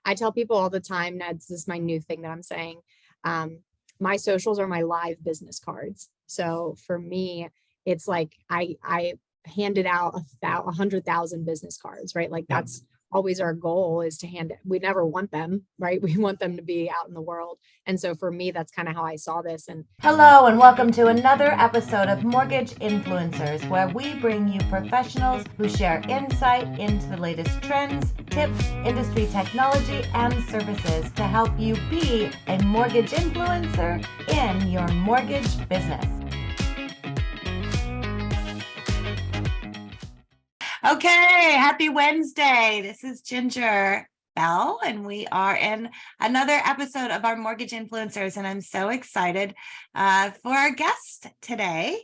I tell people all the time, Ned's, this is my new thing that I'm saying. My socials are my live business cards. So for me, it's like I handed out 100,000 business cards, right? Like that's always our goal, is to hand it. We never want them, right? We want them to be out in the world. And so for me, that's kind of how I saw this. And hello, and welcome to another episode of Mortgage Influencers, where we bring you professionals who share insight into the latest trends, tips, industry technology, and services to help you be a mortgage influencer in your mortgage business. Okay, happy Wednesday. This is Ginger Bell, and we are in another episode of our Mortgage Influencers, and I'm so excited for our guest today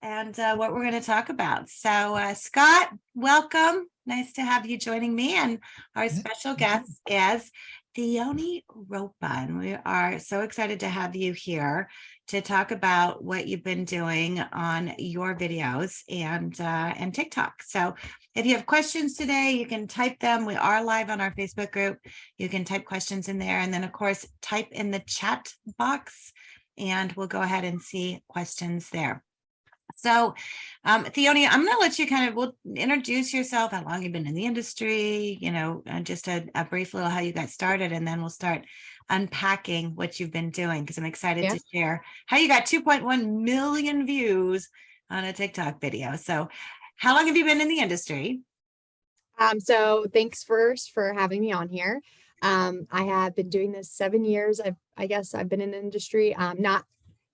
and what we're going to talk about. So, Scott, welcome. Nice to have you joining me, and our special guest is Theoni Rapo, and we are so excited to have you here to talk about what you've been doing on your videos and TikTok. So if you have questions today, you can type them. We are live on our Facebook group. You can type questions in there, and then of course, type in the chat box, and we'll go ahead and see questions there. So, Theoni, I'm going to let you we'll introduce yourself, how long you've been in the industry, just a brief little how you got started, and then we'll start unpacking what you've been doing, because I'm excited to share how you got 2.1 million views on a TikTok video. So how long have you been in the industry? So thanks first for having me on here. I have been doing this 7 years. I guess I've been in the industry, not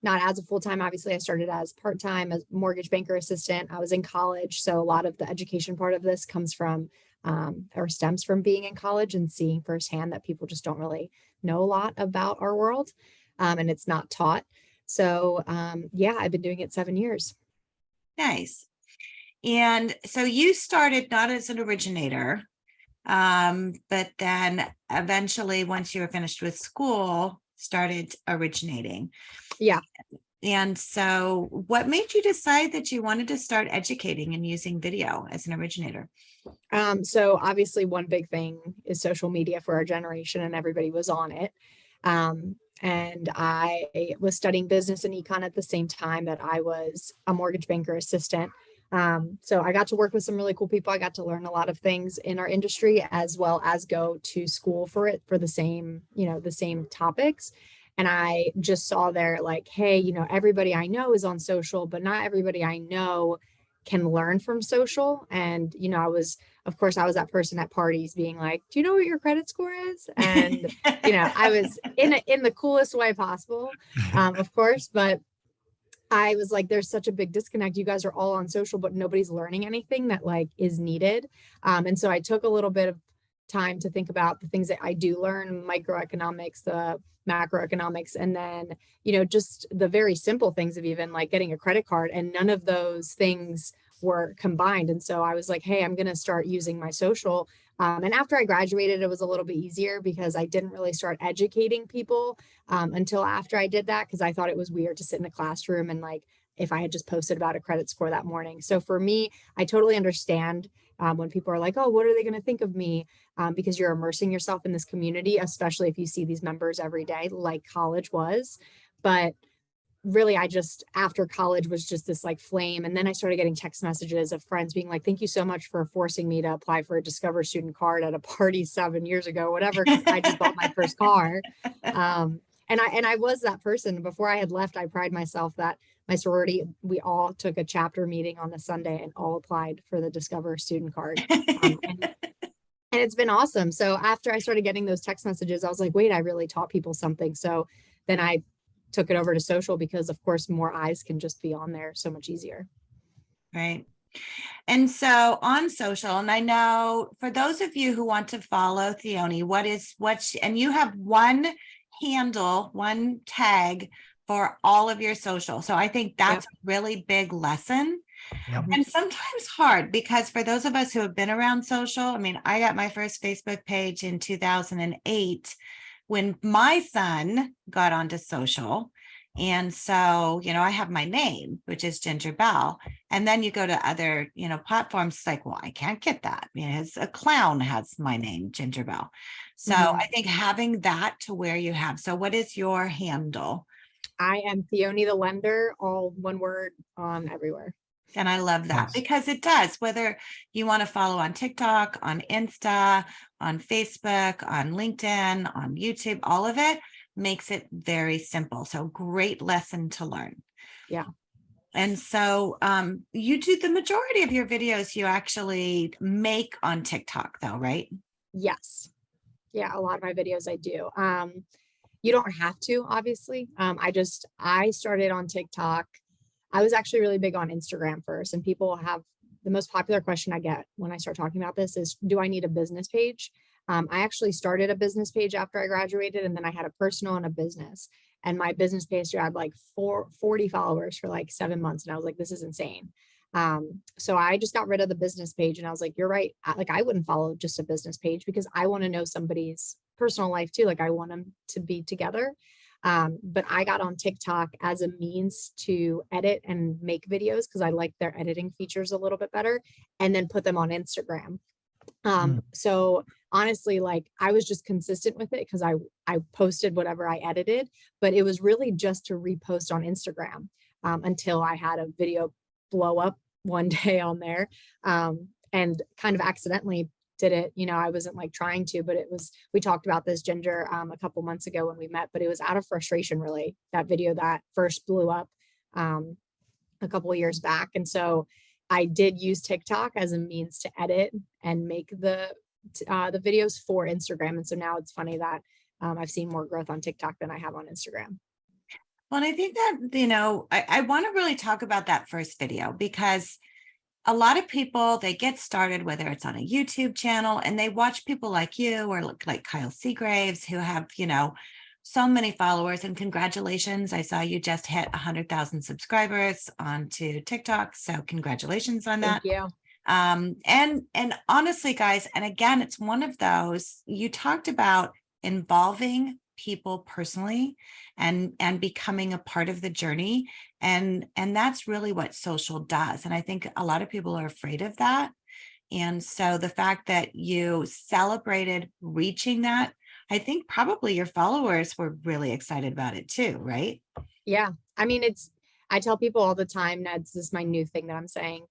as a full-time. Obviously, I started as part-time as mortgage banker assistant. I was in college. So a lot of the education part of this comes from or stems from being in college and seeing firsthand that people just don't really know a lot about our world, and it's not taught. So I've been doing it 7 years. Nice. And so you started not as an originator, but then eventually, once you were finished with school, started originating. Yeah. And so what made you decide that you wanted to start educating and using video as an originator? So obviously one big thing is social media for our generation, and everybody was on it. And I was studying business and econ at the same time that I was a mortgage banker assistant. So I got to work with some really cool people. I got to learn a lot of things in our industry, as well as go to school for the same topics. And I just saw there like, hey, everybody I know is on social, but not everybody I know can learn from social. And, I was that person at parties being like, do you know what your credit score is? And, I was in the coolest way possible, of course, but I was like, there's such a big disconnect. You guys are all on social, but nobody's learning anything that like is needed. And so I took a little bit of time to think about the things that I do learn, microeconomics, the macroeconomics, and then, just the very simple things of even like getting a credit card, and none of those things were combined. And so I was like, hey, I'm going to start using my social. And after I graduated, it was a little bit easier because I didn't really start educating people until after I did that, because I thought it was weird to sit in a classroom and like, if I had just posted about a credit score that morning. So for me, I totally understand when people are like, oh, what are they going to think of me? Because you're immersing yourself in this community, especially if you see these members every day, like college was. But really, after college was just this like flame. And then I started getting text messages of friends being like, thank you so much for forcing me to apply for a Discover student card at a party 7 years ago, whatever, because I just bought my first car. And I was that person. Before I had left, I pride myself that my sorority, we all took a chapter meeting on a Sunday and all applied for the Discover student card. And it's been awesome. So after I started getting those text messages, I was like, wait, I really taught people something. So then I took it over to social, because of course more eyes can just be on there so much easier. Right. And so on social, and I know for those of you who want to follow Theoni, and you have one handle, one tag for all of your social. So I think that's a really big lesson. Yep. And sometimes hard, because for those of us who have been around social, I mean, I got my first Facebook page in 2008 when my son got onto social. And so, I have my name, which is Ginger Bell. And then you go to other, platforms, it's like, well, I can't get that. A clown has my name, Ginger Bell. So I think having that to where you have, so what is your handle? I am Theoni the lender, all one word on everywhere. And I love that because it does, whether you want to follow on TikTok, on Insta, on Facebook, on LinkedIn, on YouTube, all of it makes it very simple. So great lesson to learn. Yeah. And so you do the majority of your videos you actually make on TikTok though, right? Yes. Yeah, a lot of my videos I do. You don't have to, obviously. I started on TikTok. I was actually really big on Instagram first, and people have the most popular question I get when I start talking about this is, do I need a business page? I actually started a business page after I graduated, and then I had a personal and a business. And my business page had like 40 followers for like 7 months. And I was like, this is insane. So I just got rid of the business page, and I was like, you're right. I wouldn't follow just a business page because I want to know somebody's personal life too. Like I want them to be together. But I got on TikTok as a means to edit and make videos because I like their editing features a little bit better, and then put them on Instagram. So honestly, like I was just consistent with it because I posted whatever I edited, but it was really just to repost on Instagram until I had a video blow up one day on there, and kind of accidentally did it. I wasn't like trying to, but we talked about this, Ginger, a couple months ago when we met, but it was out of frustration, really, that video that first blew up a couple of years back. And so I did use TikTok as a means to edit and make the videos for Instagram. And so now it's funny that I've seen more growth on TikTok than I have on Instagram. Well, I think that, I want to really talk about that first video because a lot of people, they get started, whether it's on a YouTube channel, and they watch people like you or like Kyle Seagraves who have, so many followers. And congratulations. I saw you just hit 100,000 subscribers onto TikTok. So congratulations on that. Thank you. And honestly, guys, and again, it's one of those, you talked about involving people personally and becoming a part of the journey. And that's really what social does. And I think a lot of people are afraid of that. And so the fact that you celebrated reaching that, I think probably your followers were really excited about it too, right? Yeah. I mean, I tell people all the time, Ned's, this is my new thing that I'm saying.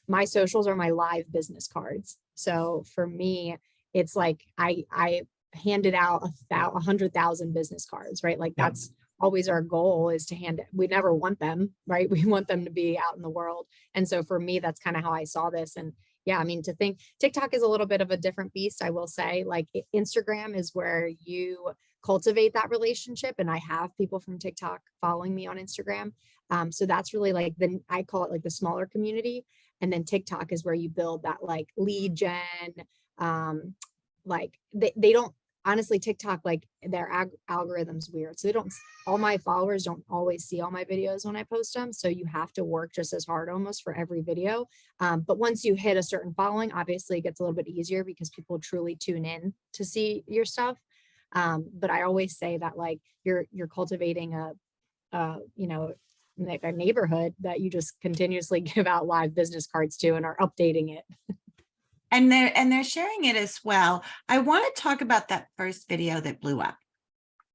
My socials are my live business cards. So for me, it's like I handed out 100,000 business cards, right? Like that's always our goal, is to hand it. We never want them, right? We want them to be out in the world. And so for me, that's kind of how I saw this. And yeah, I mean, to think TikTok is a little bit of a different beast, I will say. Like Instagram is where you cultivate that relationship. And I have people from TikTok following me on Instagram. So that's really like I call it like the smaller community. And then TikTok is where you build that like lead gen. Like they don't, honestly, TikTok, like their algorithm's weird. So all my followers don't always see all my videos when I post them. So you have to work just as hard almost for every video. But once you hit a certain following, obviously it gets a little bit easier because people truly tune in to see your stuff. But I always say that like you're cultivating like a neighborhood that you just continuously give out live business cards to and are updating it. And they're sharing it as well. I want to talk about that first video that blew up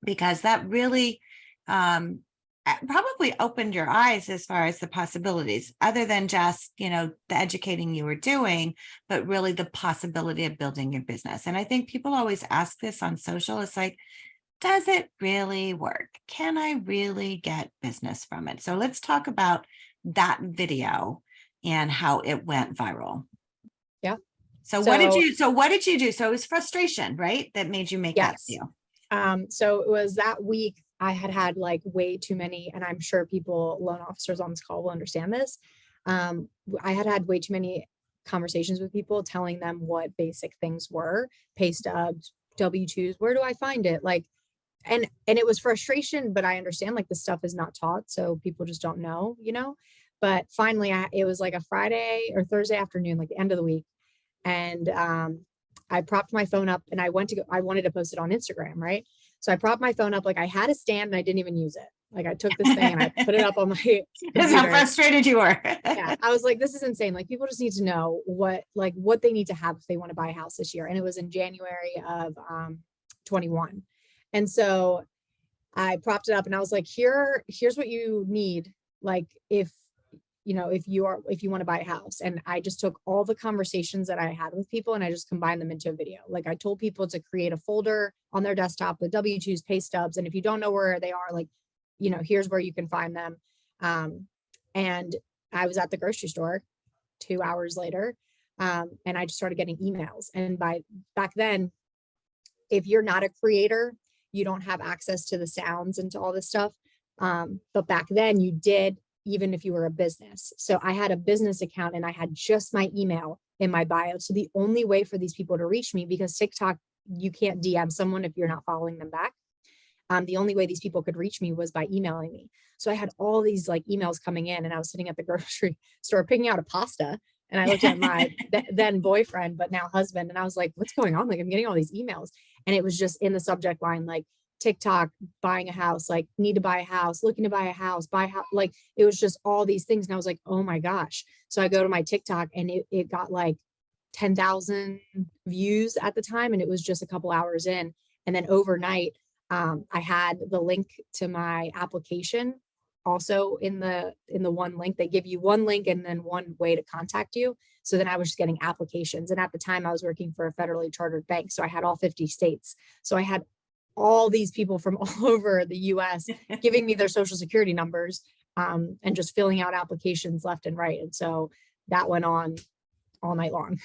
because that really probably opened your eyes as far as the possibilities, other than just, the educating you were doing, but really the possibility of building your business. And I think people always ask this on social. It's like, does it really work? Can I really get business from it? So let's talk about that video and how it went viral. Yeah. So what did you do? So it was frustration, right? That made you make that deal. So it was that week I had like way too many, and I'm sure loan officers on this call will understand this. I had way too many conversations with people telling them what basic things were: pay stubs, W-2s, where do I find it? Like, and it was frustration, but I understand like the stuff is not taught. So people just don't know, but finally it was like a Friday or Thursday afternoon, like the end of the week. And I propped my phone up and I wanted to post it on Instagram, right? So I propped my phone up, like I had a stand and I didn't even use it. Like I took this thing and I put it up on my That's how computer. frustrated you were. Yeah, I was like, this is insane. Like people just need to know what they need to have if they want to buy a house this year. And it was in January of 21. And so I propped it up and I was like, here's what you need. Like if if you want to buy a house. And I just took all the conversations that I had with people and I just combined them into a video. Like I told people to create a folder on their desktop with W-2s, pay stubs. And if you don't know where they are, like, here's where you can find them. And I was at the grocery store 2 hours later. And I just started getting emails. And back then, if you're not a creator, you don't have access to the sounds and to all this stuff. But back then you did, even if you were a business. So I had a business account and I had just my email in my bio. So the only way for these people to reach me, because TikTok, you can't DM someone if you're not following them back. The only way these people could reach me was by emailing me. So I had all these like emails coming in and I was sitting at the grocery store picking out a pasta. And I looked at my then boyfriend, but now husband. And I was like, what's going on? Like I'm getting all these emails. And it was just in the subject line, like TikTok, buying a house, like need to buy a house, looking to buy a house, like it was just all these things. And I was like, oh my gosh. So I go to my TikTok and it got like 10,000 views at the time. And it was just a couple hours in. And then overnight, I had the link to my application also in the one link. They give you one link and then one way to contact you. So then I was just getting applications. And at the time I was working for a federally chartered bank. So I had all 50 states. So I had all these people from all over the US giving me their social security numbers and just filling out applications left and right. And so that went on all night long.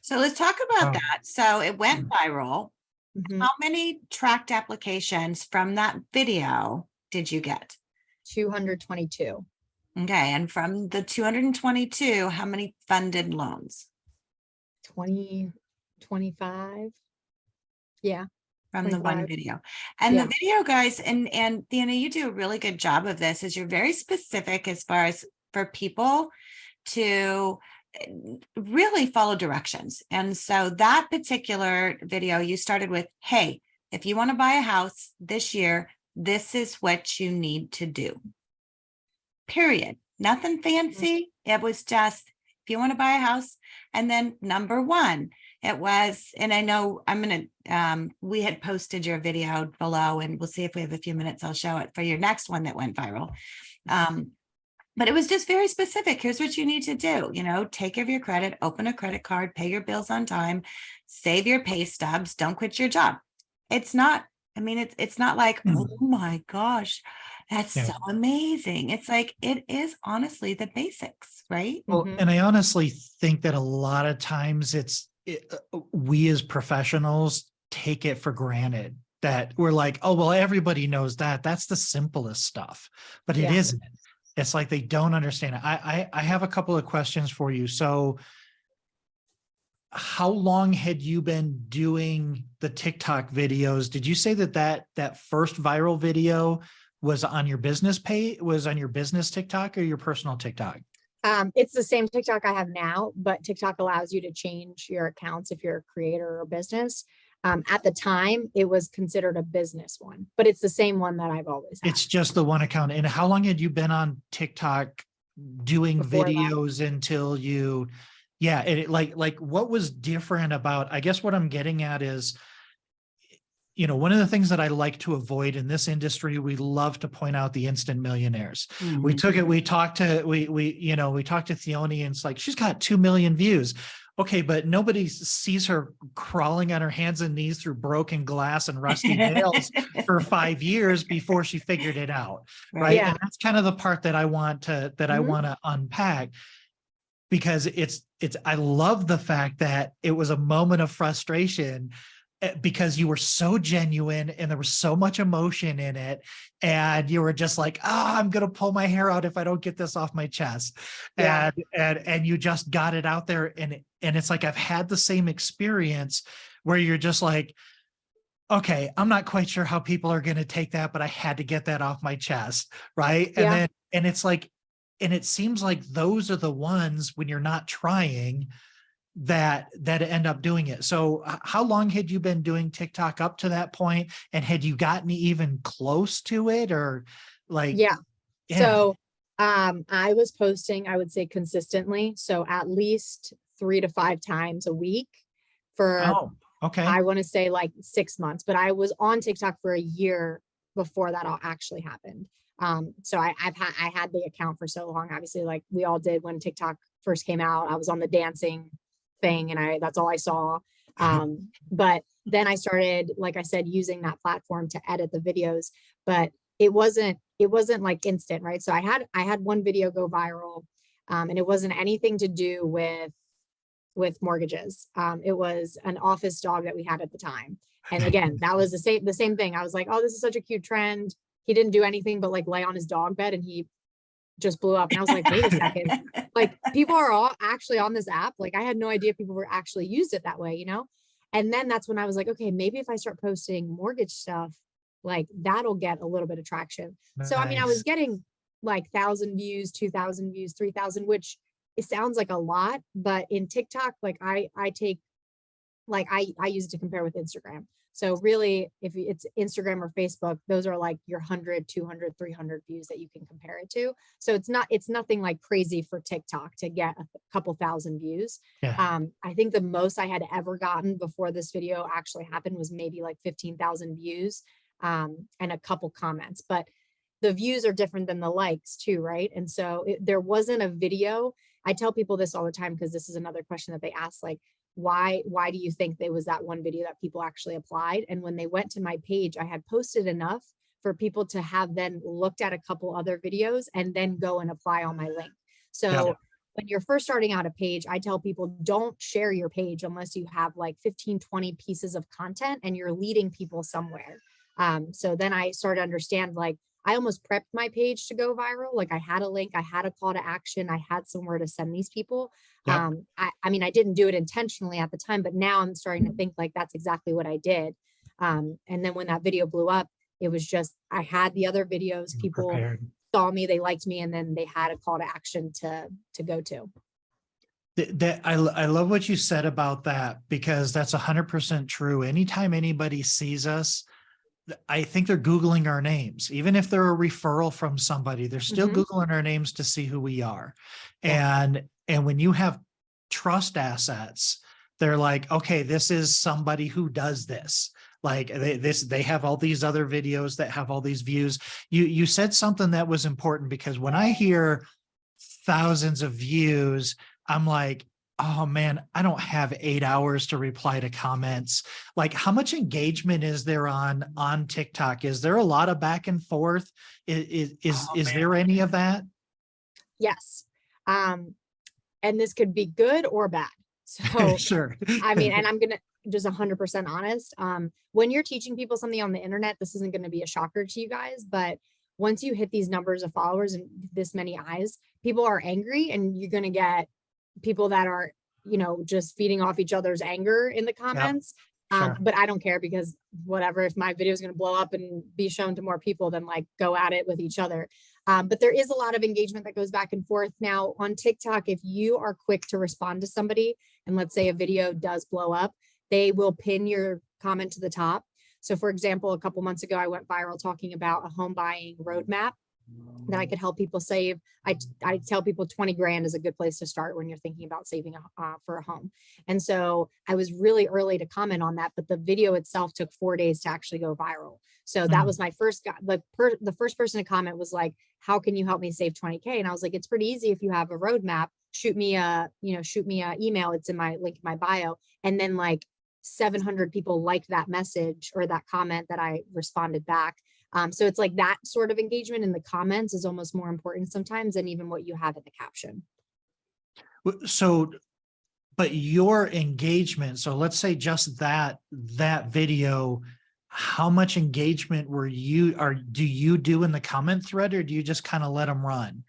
So let's talk about that. So it went viral. Mm-hmm. How many tracked applications from that video did you get? 222. Okay. And from the 222, how many funded loans? 20, 25. Yeah. From 25. the one video. And the video, guys, and Theoni, you do a really good job of this, is you're very specific as far as for people to really follow directions. And so that particular video, you started with, hey, if you want to buy a house this year, this is what you need to do. Period. Nothing fancy. It was just, if you want to buy a house. And then number one, it was, and I know I'm going to, we had posted your video below and we'll see if we have a few minutes, I'll show it for your next one that went viral. But it was just very specific. Here's what you need to do. Take care of your credit, open a credit card, pay your bills on time, save your pay stubs, don't quit your job. It's not, it's not like, oh my gosh, that's so amazing. It's like, it is honestly the basics, right? Well, and I honestly think that a lot of times we as professionals take it for granted that we're like, oh, well, everybody knows that. That's the simplest stuff, but it isn't. It's like they don't understand it. I have a couple of questions for you. So how long had you been doing the TikTok videos? Did you say that first viral video was on your business page, was on your business TikTok or your personal TikTok? It's the same TikTok I have now, but TikTok allows you to change your accounts if you're a creator or a business. At the time, it was considered a business one, but it's the same one that I've always had. It's just the one account. And how long had you been on TikTok doing Before videos until you, like what was different about, I guess what I'm getting at is, one of the things that I like to avoid in this industry, we love to point out the instant millionaires. Mm-hmm. We talked to Theoni and it's like, she's got 2 million views. Okay, but nobody sees her crawling on her hands and knees through broken glass and rusty nails for 5 years before she figured it out, right? Yeah. And that's kind of the part that I want to I want to unpack, because I love the fact that it was a moment of frustration because you were so genuine and there was so much emotion in it, and you were just like, I'm gonna pull my hair out if I don't get this off my chest. And you just got it out there, and it's like I've had the same experience where you're just like, okay, I'm not quite sure how people are gonna take that, but I had to get that off my chest, right? And it's like, and it seems like those are the ones when you're not trying that end up doing it. So how long had you been doing TikTok up to that point? And had you gotten even close to it, or Like, Yeah. yeah. So I was posting, I would say consistently. So at least 3 to 5 times a week for, Oh, okay. I want to say like 6 months, but I was on TikTok for a year before that all actually happened. So I had the account for so long, obviously, like we all did when TikTok first came out. I was on the dancing thing and that's all I saw. But then I started, like I said, using that platform to edit the videos, but it wasn't like instant, right? So I had one video go viral, and it wasn't anything to do with mortgages. It was an office dog that we had at the time. And again, that was the same thing. I was like, oh, this is such a cute trend. He didn't do anything but like lay on his dog bed and he just blew up. And I was like, wait a second, like people are all actually on this app. Like I had no idea people were actually used it that way, you know? And then that's when I was like, okay, maybe if I start posting mortgage stuff, like that'll get a little bit of traction. So, I mean, I was Nice. getting like 1,000 views, 2,000 views, 3,000, which it sounds like a lot, but in TikTok, like I take, like I use it to compare with Instagram. So really, if it's Instagram or Facebook, those are like your 100, 200, 300 views that you can compare it to. So it's nothing like crazy for TikTok to get a couple thousand views. Yeah. I think the most I had ever gotten before this video actually happened was maybe like 15,000 views, and a couple comments, but the views are different than the likes too, right? And so there wasn't a video. I tell people this all the time because this is another question that they ask, like, why do you think there was that one video that people actually applied? And when they went to my page, I had posted enough for people to have then looked at a couple other videos and then go and apply on my link. So Yeah. when you're first starting out a page, I tell people don't share your page unless you have like 15, 20 pieces of content and you're leading people somewhere. So then I started to understand, like, I almost prepped my page to go viral. Like I had a link, I had a call to action, I had somewhere to send these people. Yep. I mean, I didn't do it intentionally at the time, but now I'm starting to think like that's exactly what I did. And then when that video blew up, it was just, I had the other videos, people Prepared. saw me, they liked me, and then they had a call to action to go to. That I love what you said about that, because that's 100% true. Anytime anybody sees us, I think they're Googling our names. Even if they're a referral from somebody, they're still Googling our names to see who we are. Yeah. And when you have trust assets, they're like, okay, this is somebody who does this. Like they have all these other videos that have all these views. You said something that was important, because when I hear thousands of views, I'm like, oh man, I don't have 8 hours to reply to comments. Like, how much engagement is there on TikTok? Is there a lot of back and forth? Is there any of that? Yes. And this could be good or bad. So Sure. I mean, and I'm gonna just 100% honest. When you're teaching people something on the internet, this isn't going to be a shocker to you guys, but once you hit these numbers of followers and this many eyes, people are angry, and you're going to get people that are, just feeding off each other's anger in the comments. Sure. But I don't care, because whatever, if my video is going to blow up and be shown to more people, then like go at it with each other. But there is a lot of engagement that goes back and forth. Now on TikTok, if you are quick to respond to somebody, and let's say a video does blow up, they will pin your comment to the top. So for example, a couple months ago, I went viral talking about a home buying roadmap that I could help people save. I tell people 20 grand is a good place to start when you're thinking about saving for a home. And so I was really early to comment on that, but the video itself took 4 days to actually go viral. So that was my first guy. The first person to comment was like, how can you help me save 20K? And I was like, it's pretty easy. If you have a roadmap, shoot me a email. It's in my link in my bio. And then like 700 people liked that message or that comment that I responded back. So it's like that sort of engagement in the comments is almost more important sometimes than even what you have in the caption. So, but your engagement, so let's say just that video, how much engagement do you do in the comment thread, or do you just kind of let them run?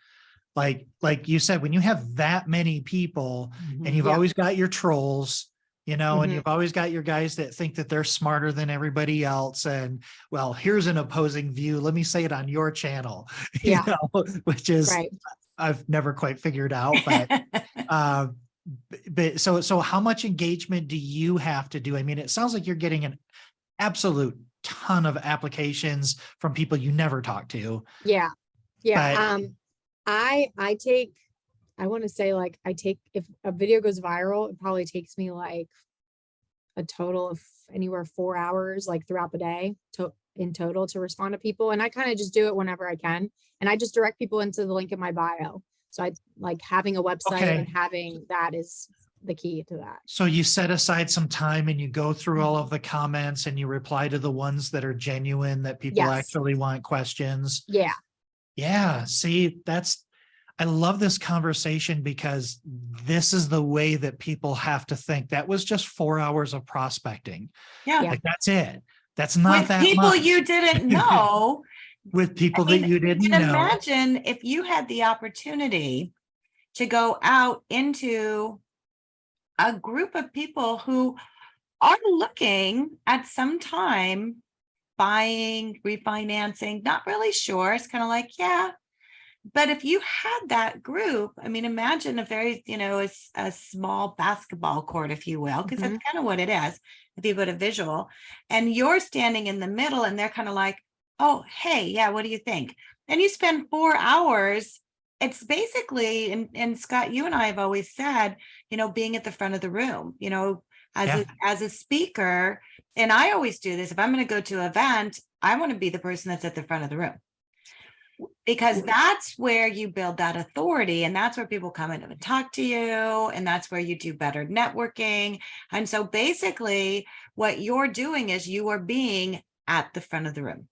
Like you said, when you have that many people and you've always got your trolls, and you've always got your guys that think that they're smarter than everybody else. And well, here's an opposing view. Let me say it on your channel, which is, right. I've never quite figured out, but so how much engagement do you have to do? I mean, it sounds like you're getting an absolute ton of applications from people you never talk to. Yeah. Yeah. But I take, I want to say like if a video goes viral, it probably takes me like a total of anywhere 4 hours, like throughout the day in total to respond to people. And I kind of just do it whenever I can. And I just direct people into the link in my bio. So I like having a website and having that is the key to that. So you set aside some time and you go through all of the comments and you reply to the ones that are genuine, that people actually want questions. Yeah. Yeah. See, I love this conversation because this is the way that people have to think. That was just 4 hours of prospecting. Yeah. Like that's it. That's not with that people much. you didn't know. With people that you didn't know. Imagine if you had the opportunity to go out into a group of people who are looking at some time buying, refinancing, not really sure. It's kind of like, yeah. But if you had that group, I mean, imagine a very, a small basketball court, if you will, because that's kind of what it is, if you put a visual, and you're standing in the middle and they're kind of like, oh, hey, yeah, what do you think? And you spend 4 hours. It's basically, and Scott, you and I have always said, being at the front of the room, as a speaker. And I always do this. If I'm going to go to an event, I want to be the person that's at the front of the room, because that's where you build that authority, and that's where people come in and talk to you, and that's where you do better networking. And so basically what you're doing is you are being at the front of the room.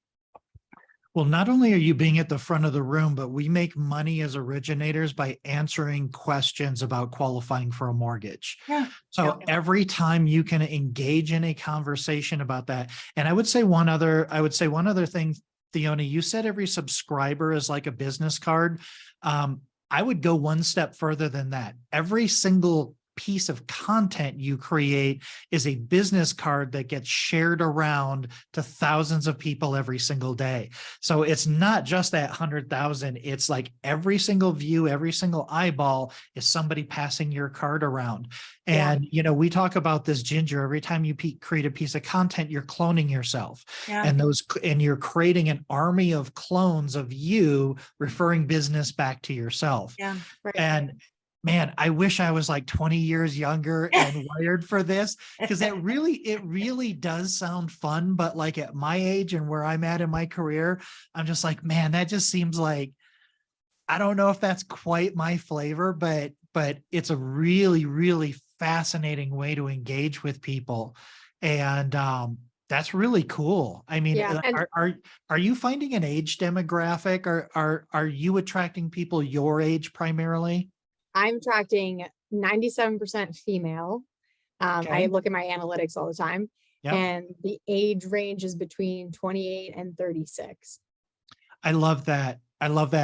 Well, not only are you being at the front of the room, but we make money as originators by answering questions about qualifying for a mortgage. Yeah. So every time you can engage in a conversation about that. And I would say one other thing, Theoni, you said every subscriber is like a business card. I would go one step further than that. Every single piece of content you create is a business card that gets shared around to thousands of people every single day. So it's not just that 100,000. It's like every single view, every single eyeball is somebody passing your card around. And, we talk about this, Ginger, every time you create a piece of content, you're cloning yourself. And you're creating an army of clones of you referring business back to yourself. Yeah. Right. And man, I wish I was like 20 years younger and wired for this, because it really does sound fun. But like at my age and where I'm at in my career, I'm just like, man, that just seems like, I don't know if that's quite my flavor, but it's a really, really fascinating way to engage with people. And that's really cool. I mean, are you finding an age demographic, or are you attracting people your age primarily? I'm attracting 97% female. I look at my analytics all the time, and the age range is between 28 and 36. I love that.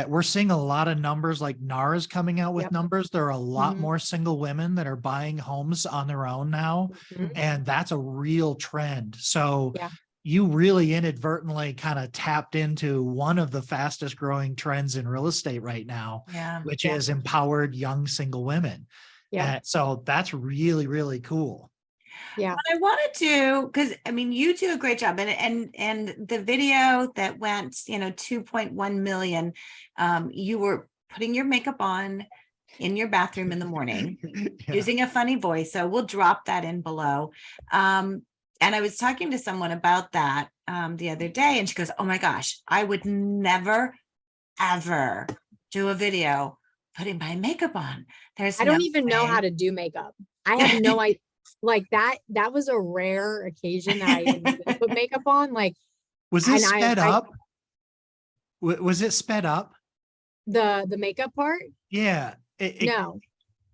We're seeing a lot of numbers, like NAR's coming out with numbers. There are a lot more single women that are buying homes on their own now. And that's a real trend. So you really inadvertently kind of tapped into one of the fastest growing trends in real estate right now, which is empowered young single women. So that's really, really cool. Yeah. But I wanted to, because I mean, you do a great job, and the video that went, 2.1 million, you were putting your makeup on in your bathroom in the morning using a funny voice. So we'll drop that in below. And I was talking to someone about that the other day, and she goes, oh my gosh, I would never, ever do a video putting my makeup on. I don't even know how to do makeup. I have no idea. Like that was a rare occasion that I even put makeup on. Like, was it sped up? Was it sped up? The makeup part? Yeah. No.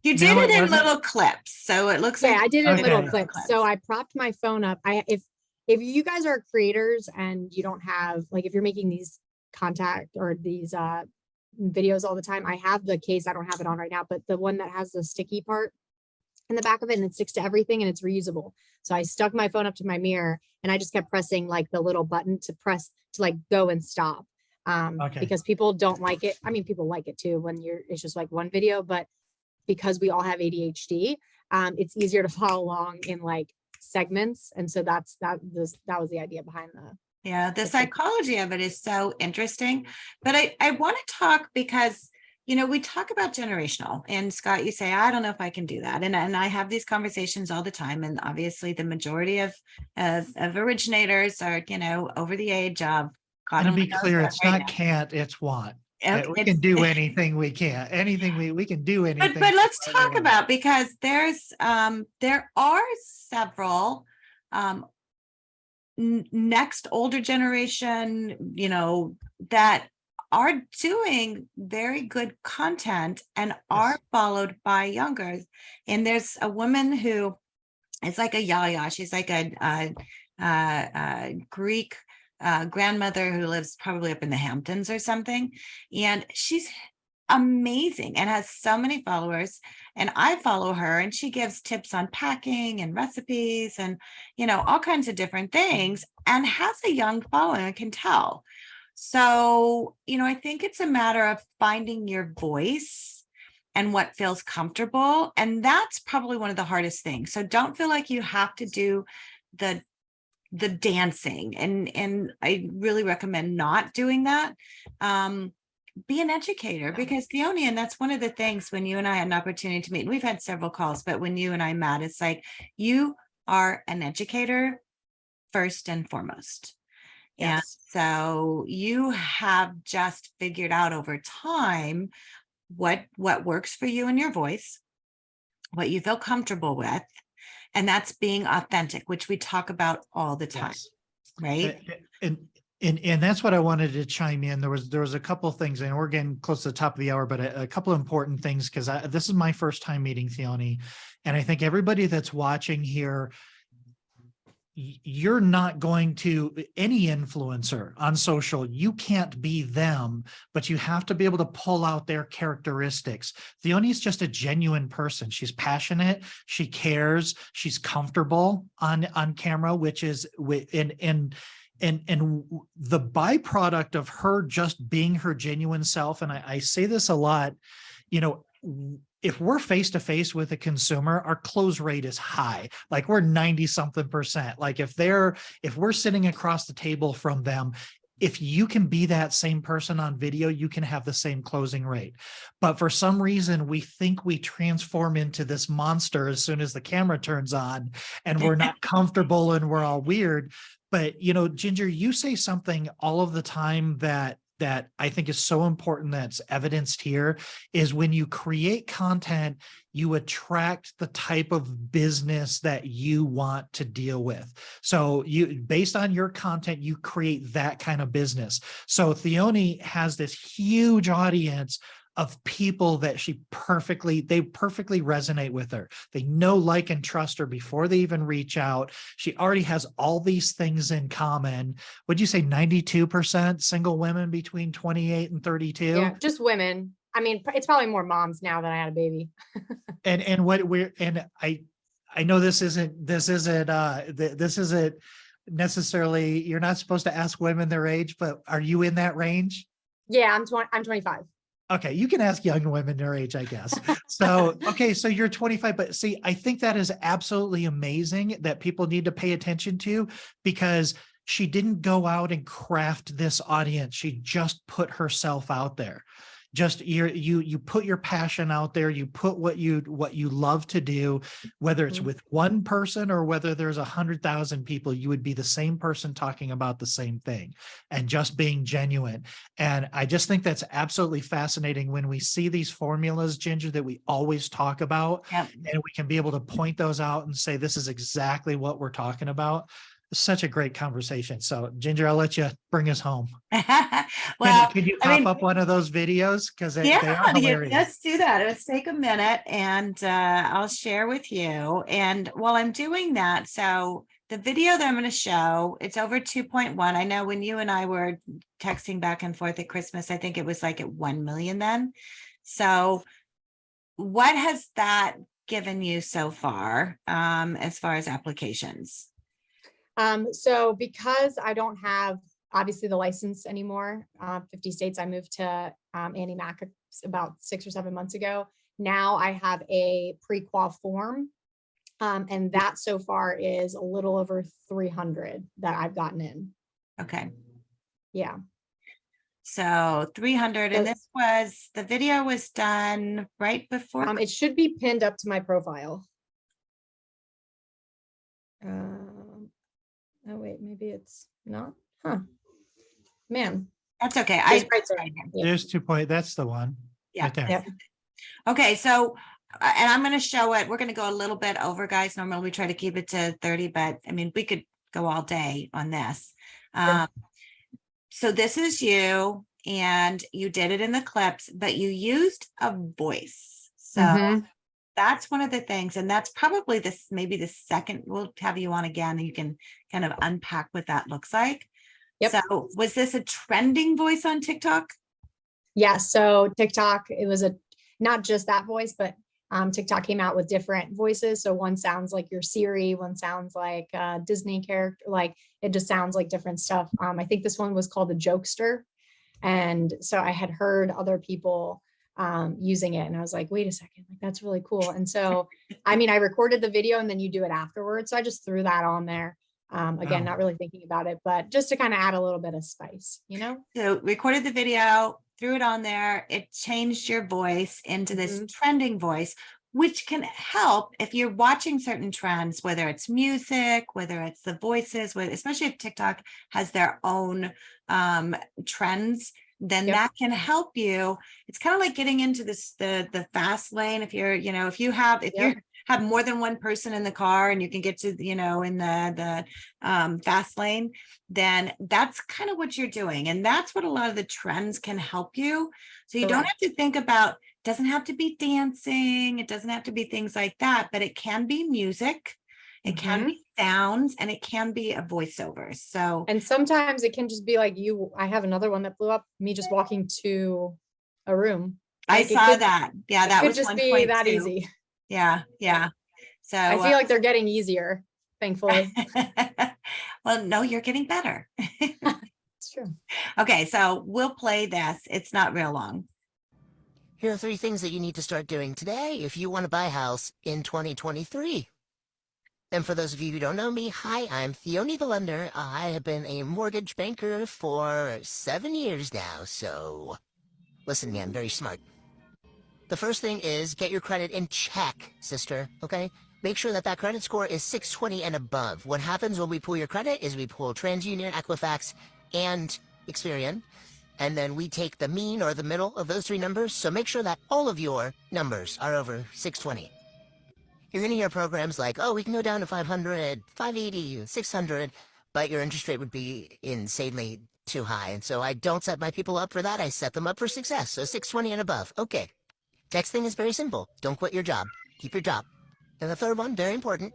You did it in little clips, so it looks like I did it in little clips. So I propped my phone up. If you guys are creators and you don't have, like, if you're making these contact or these videos all the time, I have the case. I don't have it on right now, but the one that has the sticky part in the back of it, and it sticks to everything, and it's reusable. So I stuck my phone up to my mirror, and I just kept pressing like the little button to press to like go and stop. Because people don't like it. I mean, people like it too when it's just like one video, but because we all have ADHD, it's easier to follow along in like segments. And so that was the idea behind Yeah, the psychology of it is so interesting. But I want to talk because, we talk about generational, and Scott, you say, I don't know if I can do that. And I have these conversations all the time. And obviously the majority of originators are, over the age of, God And to only be knows clear, what it's right not now. can't, it's want. Okay, We can do anything we can. Anything we can do anything. But let's talk about, because there are several next older generation, that are doing very good content and are followed by younger. And there's a woman who is like a yaya. She's like a Greek grandmother who lives probably up in the Hamptons or something. And she's amazing and has so many followers, and I follow her, and she gives tips on packing and recipes and all kinds of different things, and has a young following, I can tell. So I think it's a matter of finding your voice and what feels comfortable, and that's probably one of the hardest things. So don't feel like you have to do the dancing, and I really recommend not doing that. Be an educator, because Theoni, and that's one of the things when you and I had an opportunity to meet, and we've had several calls, but when you and I met, it's like you are an educator first and foremost. Yes. And so you have just figured out over time what works for you and your voice, what you feel comfortable with, and that's being authentic, which we talk about all the time. Yes. Right. And that's what I wanted to chime in. There was a couple of things, and we're getting close to the top of the hour, but a couple of important things, because this is my first time meeting Theoni, and I think everybody that's watching here, you're not going to, any influencer on social, you can't be them, but you have to be able to pull out their characteristics. Theoni is just a genuine person. She's passionate, she cares, she's comfortable on camera, which is and the byproduct of her just being her genuine self. And I say this a lot, if we're face to face with a consumer, our close rate is high. Like we're 90-something%. Like if we're sitting across the table from them, if you can be that same person on video, you can have the same closing rate. But for some reason, we think we transform into this monster as soon as the camera turns on, and we're not comfortable and we're all weird. But, Ginger, you say something all of the time that I think is so important, that's evidenced here, is when you create content, you attract the type of business that you want to deal with. So based on your content, you create that kind of business. So Theoni has this huge audience of people that they perfectly resonate with her. They know, like, and trust her before they even reach out. She already has all these things in common. Would you say 92% single women between 28 and 32? Yeah, just women. I mean, it's probably more moms now that I had a baby. I know this isn't necessarily, you're not supposed to ask women their age, but are you in that range? Yeah, I'm 25. Okay, you can ask young women their age, I guess. So, okay, so you're 25, but see, I think that is absolutely amazing that people need to pay attention to, because she didn't go out and craft this audience. She just put herself out there. Just you put your passion out there, you put what you love to do, whether it's with one person or whether there's 100,000 people, you would be the same person talking about the same thing and just being genuine. And I just think that's absolutely fascinating when we see these formulas, Ginger, that we always talk about. Yep. And we can be able to point those out and say, this is exactly what we're talking about. Such a great conversation. So Ginger, I'll let you bring us home. Well, could you pop up one of those videos? Because they are hilarious. Let's do that. Let's take a minute, and I'll share with you. And while I'm doing that, so the video that I'm going to show, it's over 2.1. I know when you and I were texting back and forth at Christmas, I think it was like at 1 million then. So what has that given you so far as applications? So because I don't have obviously the license anymore, 50 states, I moved to Annie Mac about 6 or 7 months ago. Now I have a pre-qual form And that so far is a little over 300 that I've gotten in. Okay. Yeah. So 300, and the video was done right before. It should be pinned up to my profile. Oh wait, maybe it's not. Huh. Man. That's okay. There's 2 point. That's the one. Yeah. Right there. Yep. Okay. So, and I'm going to show it. We're going to go a little bit over, guys. Normally we try to keep it to 30, but I mean, we could go all day on this. Sure. So this is you, and you did it in the clips, but you used a voice. So that's one of the things. And that's probably maybe the second, we'll have you on again and you can kind of unpack what that looks like. Yep. So was this a trending voice on TikTok? Yeah. So TikTok, it was not just that voice, but TikTok came out with different voices. So one sounds like your Siri, one sounds like a Disney character, like it just sounds like different stuff. I think this one was called the Jokester. And so I had heard other people using it and I was like, wait a second, like that's really cool. And so, I mean, I recorded the video and then you do it afterwards. So I just threw that on there. Again, not really thinking about it, but just to kind of add a little bit of spice, you know? So recorded the video, threw it on there. It changed your voice into this trending voice, which can help if you're watching certain trends, whether it's music, whether it's the voices, especially if TikTok has their own trends, then that can help you. It's kind of like getting into the fast lane. If you're, if you have more than one person in the car and you can get to, in the fast lane, then that's kind of what you're doing. And that's what a lot of the trends can help you. So you don't have to think about, it doesn't have to be dancing. It doesn't have to be things like that, but it can be music. It can be sounds, and it can be a voiceover. So, and sometimes it can just be like I have another one that blew up, me just walking to a room. Like I saw that. Yeah. That was just be that easy. Yeah. Yeah. So I feel like they're getting easier, thankfully. Well, no, you're getting better. It's true. Okay. So we'll play this. It's not real long. Here are 3 things that you need to start doing today if you want to buy a house in 2023. And for those of you who don't know me, hi, I'm Theoni the lender. I have been a mortgage banker for 7 years now, so listen, man, very smart. The first thing is get your credit in check, sister, okay? Make sure that credit score is 620 and above. What happens when we pull your credit is we pull TransUnion, Equifax, and Experian, and then we take the mean or the middle of those 3 numbers, so make sure that all of your numbers are over 620. You're going to hear programs like, oh, we can go down to 500, 580, 600, but your interest rate would be insanely too high. And so I don't set my people up for that. I set them up for success. So 620 and above. Okay. Next thing is very simple. Don't quit your job. Keep your job. And the third one, very important.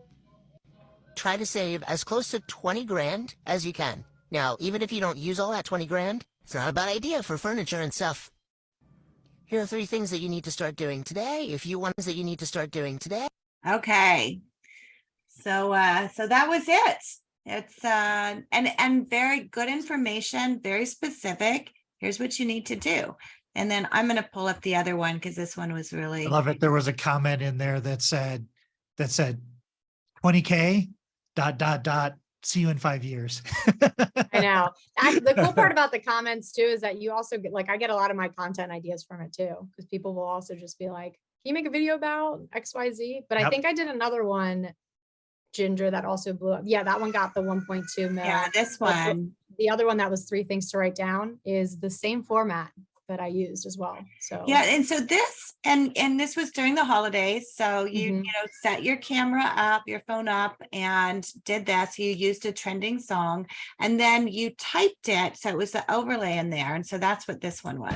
Try to save as close to 20 grand as you can. Now, even if you don't use all that 20 grand, it's not a bad idea for furniture and stuff. Here are 3 things that you need to start doing today. If you want that you need to start doing today. Okay. So that was it. It's and very good information, very specific. Here's what you need to do. And then I'm going to pull up the other one because this one was really. I love it. There was a comment in there that said 20K ... see you in 5 years. I know. The cool part about the comments too is that you also get, like, I get a lot of my content ideas from it too, because people will also just be like, can you make a video about XYZ? But I think I did another one, Ginger, that also blew up. Yeah, that one got the 1.2 million. Yeah, this one. The other one that was 3 things to write down is the same format that I used as well. So yeah, and so this and this was during the holidays. So you set your camera up, your phone up, and did that. So you used a trending song, and then you typed it. So it was the overlay in there, and so that's what this one was.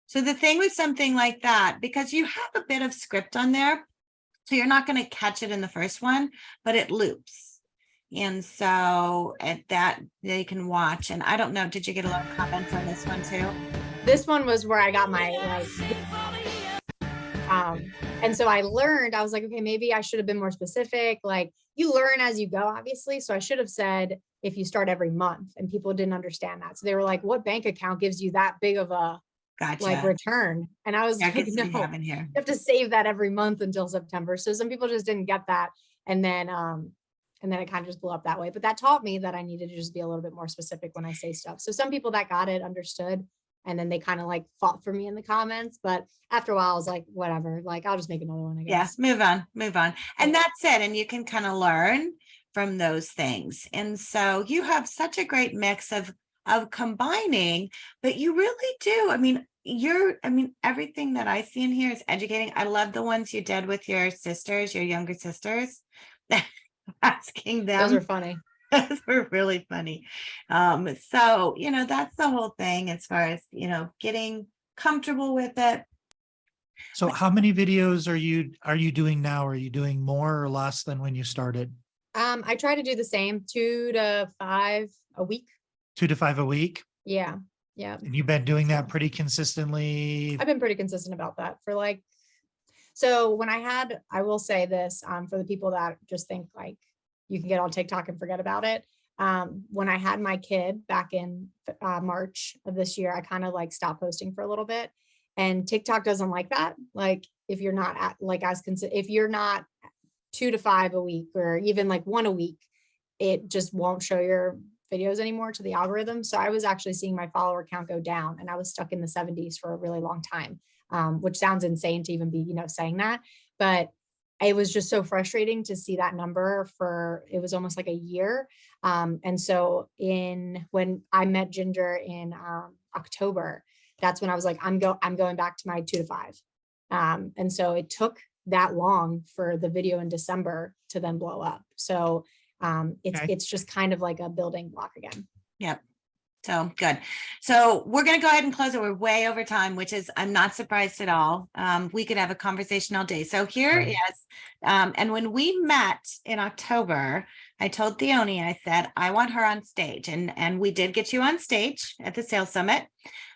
So the thing with something like that, because you have a bit of script on there, so you're not going to catch it in the first one, but it loops. And so at that, they can watch. And I don't know, did you get a lot of comments on this one too? This one was where I got my And so I learned, I was like, okay, maybe I should have been more specific. Like, you learn as you go, obviously. So I should have said, if you start every month, and people didn't understand that. So they were like, what bank account gives you that big of a like return? And I was like, no, you have to save that every month until September. So some people just didn't get that. And then it kind of just blew up that way. But that taught me that I needed to just be a little bit more specific when I say stuff. So some people that got it understood. And then they kind of like fought for me in the comments. But after a while, I was like, whatever, like, I'll just make another one, I guess. Yeah, move on. And that's it. And you can kind of learn from those things. And so you have such a great mix of combining, but you really do. I mean, everything that I see in here is educating. I love the ones you did with your sisters, your younger sisters, asking them. Those are funny. Those were really funny. So, that's the whole thing as far as, getting comfortable with it. So how many videos are you doing now? Are you doing more or less than when you started? I try to do the same, 2 to 5 a week. 2 to 5 a week? Yeah. Yeah. And you've been doing that pretty consistently? I've been pretty consistent about that for so when I will say this, for the people that just think like you can get on TikTok and forget about it. When I had my kid back in March of this year, I kind of like stopped posting for a little bit, and TikTok doesn't like that. Like if you're not if you're not 2 to 5 a week, or even like 1 a week, it just won't show your videos anymore to the algorithm. So I was actually seeing my follower count go down, and I was stuck in the 70s for a really long time, which sounds insane to even be, saying that, but it was just so frustrating to see that number it was almost like a year. And so when I met Ginger in October, that's when I was like, I'm going back to my 2 to 5. And so it took that long for the video in December to then blow up. So it's just kind of like a building block again. Yep. So good. So we're going to go ahead and close it. We're way over time, which is, I'm not surprised at all. We could have a conversation all day. So here is, and when we met in October, I told Theoni, I said, I want her on stage, and we did get you on stage at the Sales Summit.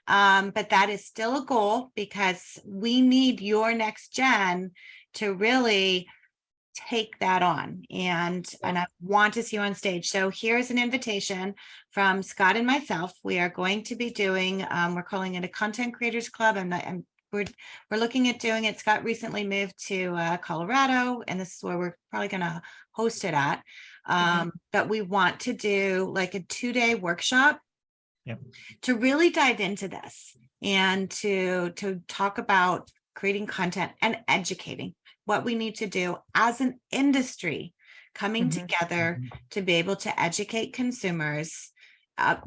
But that is still a goal, because we need your next gen to really take that on, and I want to see you on stage. So here's an invitation from Scott and myself. We are going to be doing, we're calling it a content creators club, and we're looking at doing it. Scott recently moved to Colorado, and this is where we're probably going to host it at. But we want to do like a 2-day workshop to really dive into this, and to talk about creating content and educating what we need to do as an industry, coming together to be able to educate consumers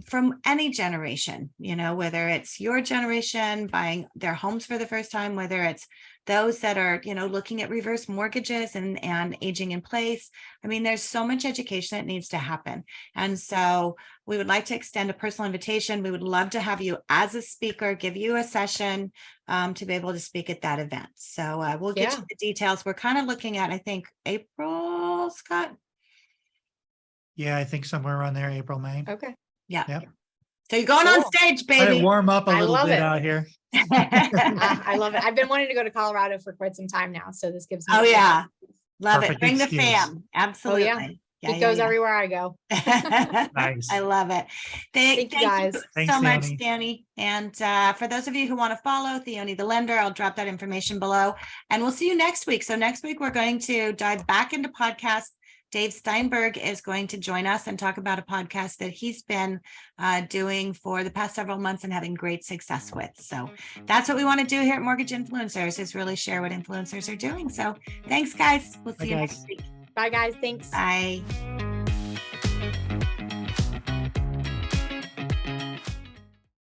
from any generation, whether it's your generation buying their homes for the first time, whether it's those that are, looking at reverse mortgages and aging in place. I mean, there's so much education that needs to happen. And so we would like to extend a personal invitation. We would love to have you as a speaker, give you a session to be able to speak at that event. So we'll get you the details. We're kind of looking at, I think, April, Scott? Yeah, I think somewhere around there, April, May. Okay. Yeah. Yep. So you're going on stage, baby. Warm up a little bit out here. I love it. I've been wanting to go to Colorado for quite some time now, so this gives me love it. Bring the fam. Absolutely. It goes everywhere I go. Nice. I love it. Thank you guys Thanks, so much, Theoni. Danny. And for those of you who want to follow Theoni the Lender, I'll drop that information below, and we'll see you next week. So next week we're going to dive back into podcasts. Dave Steinberg is going to join us and talk about a podcast that he's been doing for the past several months and having great success with. So that's what we want to do here at Mortgage Influencers, is really share what influencers are doing. So thanks, guys. We'll see you next week. Bye, guys. Thanks. Bye.